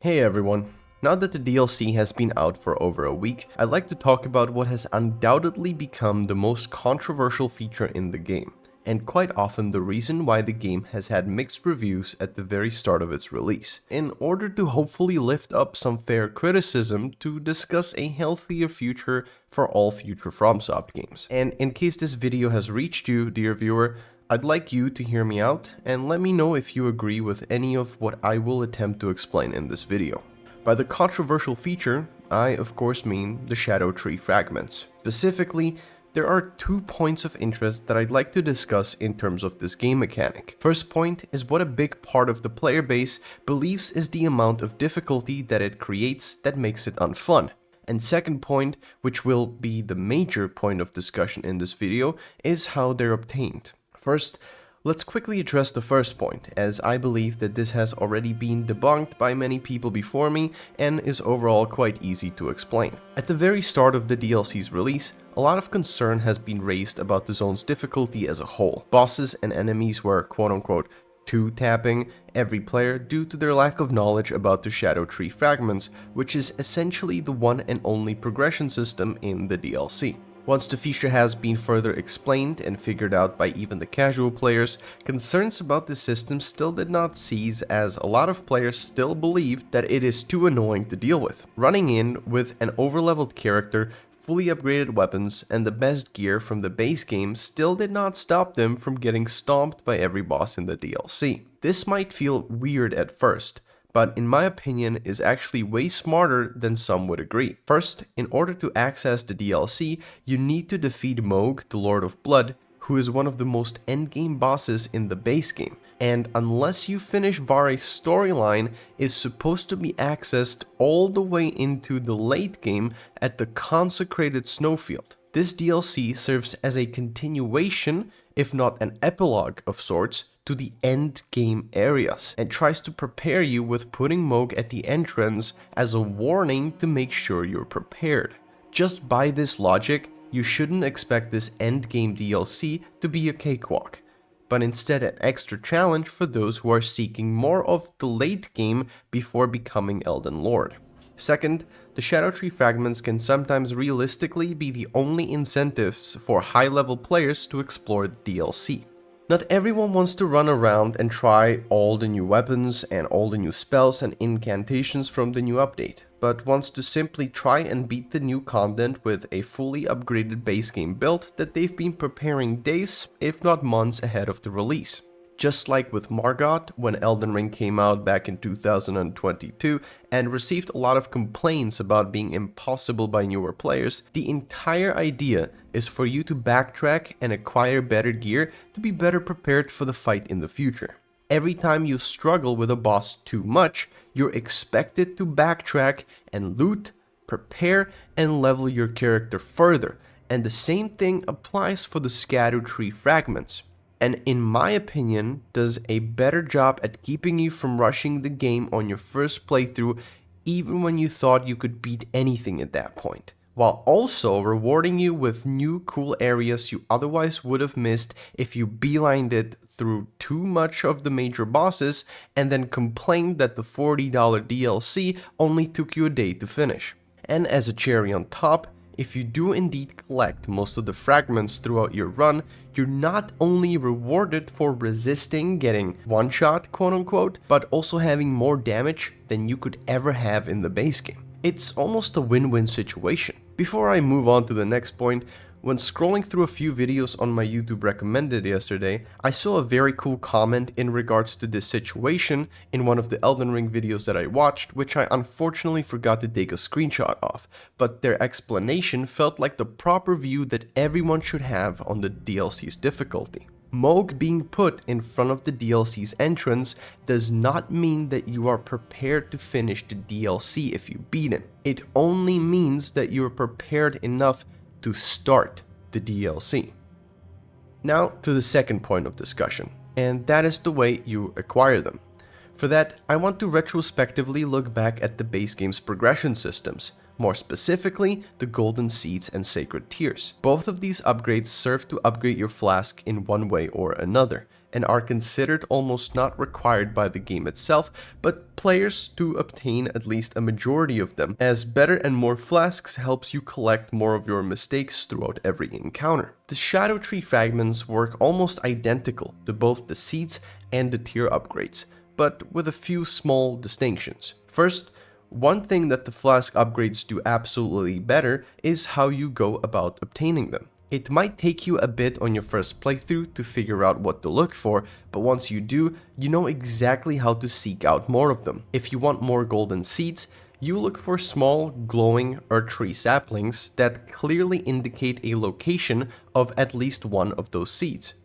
Hey everyone, now that the DLC has been out for over a week, I'd like to talk about what has undoubtedly become the most controversial feature in the game, and quite often the reason why the game has had mixed reviews at the very start of its release, in order to hopefully lift up some fair criticism to discuss a healthier future for all future FromSoft games. And in case this video has reached you, dear viewer, I'd like you to hear me out and let me know if you agree with any of what I will attempt to explain in this video. By the controversial feature, I of course mean the Scadutree Fragments. Specifically, there are 2 points of interest that I'd like to discuss in terms of this game mechanic. First point is what a big part of the player base believes is the amount of difficulty that it creates that makes it unfun. And second point, which will be the major point of discussion in this video, is how they're obtained. First, let's quickly address the first point, as I believe that this has already been debunked by many people before me and is overall quite easy to explain. At the very start of the DLC's release, a lot of concern has been raised about the zone's difficulty as a whole. Bosses and enemies were quote-unquote two-tapping every player due to their lack of knowledge about the Scadutree Fragments, which is essentially the one and only progression system in the DLC. Once the feature has been further explained and figured out by even the casual players, concerns about the system still did not cease, as a lot of players still believed that it is too annoying to deal with. Running in with an overleveled character, fully upgraded weapons, and the best gear from the base game still did not stop them from getting stomped by every boss in the DLC. This might feel weird at first, but in my opinion is actually way smarter than some would agree. First, in order to access the DLC, you need to defeat Mohg, the Lord of Blood, who is one of the most endgame bosses in the base game, and unless you finish Vare's storyline, is supposed to be accessed all the way into the late game at the consecrated snowfield. This DLC serves as a continuation, if not an epilogue of sorts, to the end game areas, and tries to prepare you with putting Mohg at the entrance as a warning to make sure you're prepared. Just by this logic, you shouldn't expect this end game DLC to be a cakewalk, but instead an extra challenge for those who are seeking more of the late game before becoming Elden Lord. Second, the Scadutree Fragments can sometimes realistically be the only incentives for high-level players to explore the DLC. Not everyone wants to run around and try all the new weapons and all the new spells and incantations from the new update, but wants to simply try and beat the new content with a fully upgraded base game build that they've been preparing days, if not months ahead of the release. Just like with Margot when Elden Ring came out back in 2022 and received a lot of complaints about being impossible by newer players, the entire idea is for you to backtrack and acquire better gear to be better prepared for the fight in the future. Every time you struggle with a boss too much, you're expected to backtrack and loot, prepare, and level your character further, and the same thing applies for the Scadutree Fragments, and in my opinion does a better job at keeping you from rushing the game on your first playthrough even when you thought you could beat anything at that point, while also rewarding you with new cool areas you otherwise would have missed if you beelined it through too much of the major bosses and then complained that the $40 DLC only took you a day to finish. And as a cherry on top, if you do indeed collect most of the fragments throughout your run, you're not only rewarded for resisting getting one-shot quote-unquote, but also having more damage than you could ever have in the base game. It's almost a win-win situation. Before I move on to the next point, when scrolling through a few videos on my YouTube recommended yesterday, I saw a very cool comment in regards to this situation in one of the Elden Ring videos that I watched, which I unfortunately forgot to take a screenshot of, but their explanation felt like the proper view that everyone should have on the DLC's difficulty. Mohg being put in front of the DLC's entrance does not mean that you are prepared to finish the DLC if you beat him. It only means that you are prepared enough to start the DLC. Now to the second point of discussion, and that is the way you acquire them. For that, I want to retrospectively look back at the base game's progression systems, more specifically the Golden Seeds and Sacred Tears. Both of these upgrades serve to upgrade your flask in one way or another, and are considered almost not required by the game itself, but players do obtain at least a majority of them, as better and more flasks helps you collect more of your mistakes throughout every encounter. The Scadutree Fragments work almost identical to both the seeds and the tier upgrades, but with a few small distinctions. First, one thing that the flask upgrades do absolutely better is how you go about obtaining them. It might take you a bit on your first playthrough to figure out what to look for, but once you do, you know exactly how to seek out more of them. If you want more golden seeds, you look for small, glowing Erdtree saplings that clearly indicate a location of at least one of those seeds.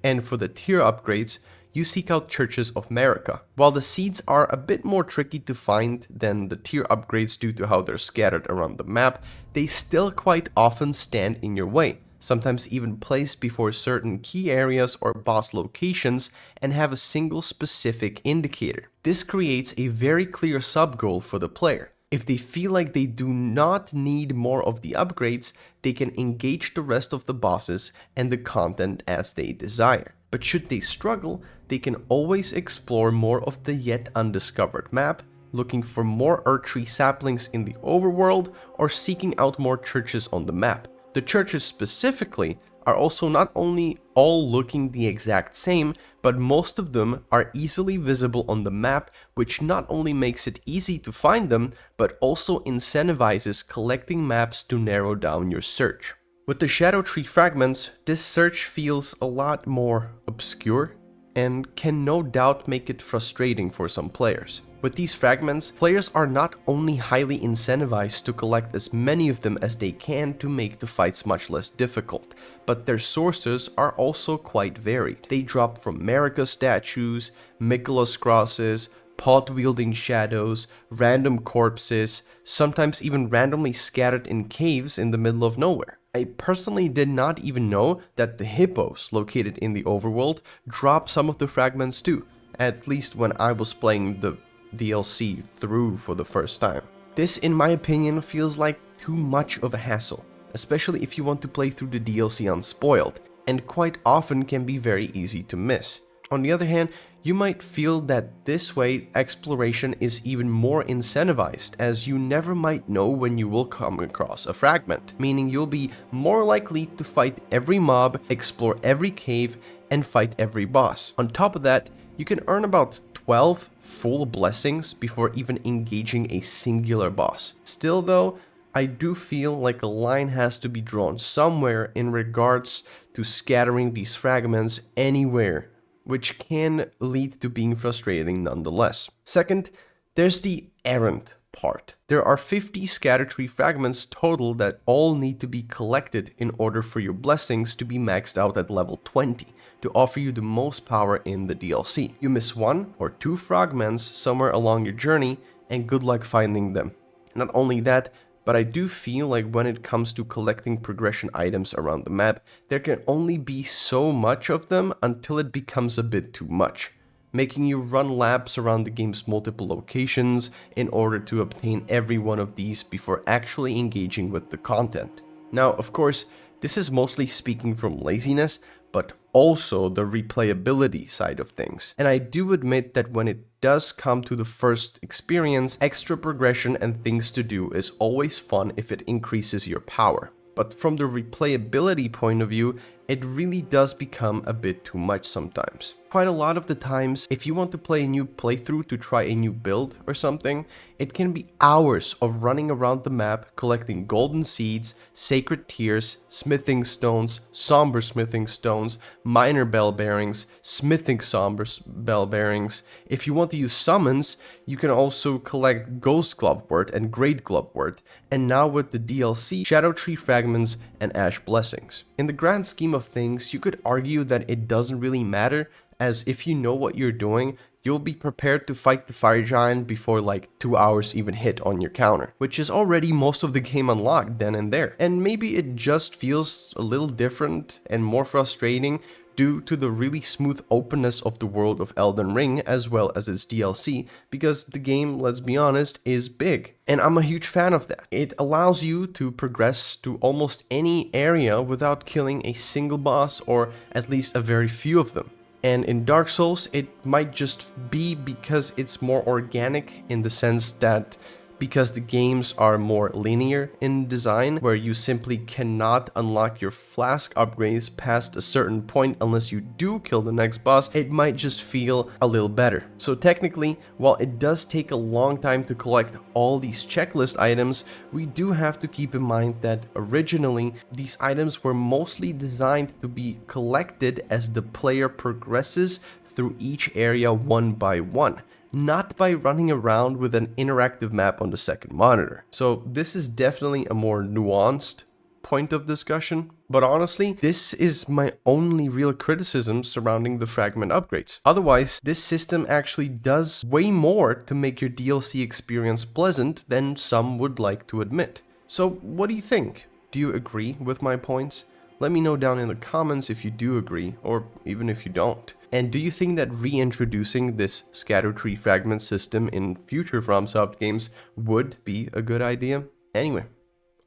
And for the tier upgrades, you seek out Churches of America. While the seeds are a bit more tricky to find than the tier upgrades due to how they're scattered around the map, they still quite often stand in your way, sometimes even placed before certain key areas or boss locations and have a single specific indicator. This creates a very clear sub-goal for the player. If they feel like they do not need more of the upgrades, they can engage the rest of the bosses and the content as they desire. But should they struggle, they can always explore more of the yet undiscovered map, looking for more Erdtree saplings in the overworld, or seeking out more churches on the map. The churches specifically are also not only all looking the exact same, but most of them are easily visible on the map, which not only makes it easy to find them, but also incentivizes collecting maps to narrow down your search. With the Scadutree Fragments, this search feels a lot more obscure and can no doubt make it frustrating for some players. With these fragments, players are not only highly incentivized to collect as many of them as they can to make the fights much less difficult, but their sources are also quite varied. They drop from America statues, Michaelis crosses, pod-wielding shadows, random corpses, sometimes even randomly scattered in caves in the middle of nowhere. I personally did not even know that the hippos located in the overworld drop some of the fragments too, at least when I was playing the DLC through for the first time. This, in my opinion, feels like too much of a hassle, especially if you want to play through the DLC unspoiled, and quite often can be very easy to miss. On the other hand, you might feel that this way exploration is even more incentivized, as you never might know when you will come across a fragment, meaning you'll be more likely to fight every mob, explore every cave, and fight every boss. On top of that, you can earn about 12 full blessings before even engaging a singular boss. Still though, I do feel like a line has to be drawn somewhere in regards to scattering these fragments anywhere, which can lead to being frustrating nonetheless. Second, there's the errand part. There are 50 Scadutree Fragments total that all need to be collected in order for your blessings to be maxed out at level 20 to offer you the most power in the DLC. You miss 1 or 2 fragments somewhere along your journey and good luck finding them. Not only that, but I do feel like when it comes to collecting progression items around the map, there can only be so much of them until it becomes a bit too much, making you run laps around the game's multiple locations in order to obtain every one of these before actually engaging with the content. Now, of course, this is mostly speaking from laziness, but also the replayability side of things. And I do admit that when it does come to the first experience, extra progression and things to do is always fun if it increases your power. But from the replayability point of view, it really does become a bit too much sometimes. Quite a lot of the times, if you want to play a new playthrough to try a new build or something, it can be hours of running around the map collecting golden seeds, sacred tears, smithing stones, somber smithing stones, minor bell bearings, smithing somber bell bearings. If you want to use summons, you can also collect ghost glovewort and great glovewort, and now with the DLC, Scadutree Fragments and Ash Blessings. In the grand scheme of things, you could argue that it doesn't really matter, as if you know what you're doing, you'll be prepared to fight the fire giant before like 2 hours even hit on your counter, which is already most of the game unlocked then and there. And maybe it just feels a little different and more frustrating due to the really smooth openness of the world of Elden Ring as well as its DLC, because the game, let's be honest, is big. And I'm a huge fan of that. It allows you to progress to almost any area without killing a single boss or at least a very few of them. And in Dark Souls, it might just be because it's more organic in the sense that because the games are more linear in design, where you simply cannot unlock your flask upgrades past a certain point unless you do kill the next boss, it might just feel a little better. So technically, while it does take a long time to collect all these checklist items, we do have to keep in mind that originally these items were mostly designed to be collected as the player progresses through each area one by one, not by running around with an interactive map on the second monitor. So this is definitely a more nuanced point of discussion, but honestly, this is my only real criticism surrounding the fragment upgrades. Otherwise, this system actually does way more to make your DLC experience pleasant than some would like to admit. So what do you think? Do you agree with my points? Let me know down in the comments if you do agree, or even if you don't. And do you think that reintroducing this Scadutree Fragment system in future FromSoft games would be a good idea? Anyway,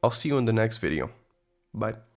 I'll see you in the next video. Bye.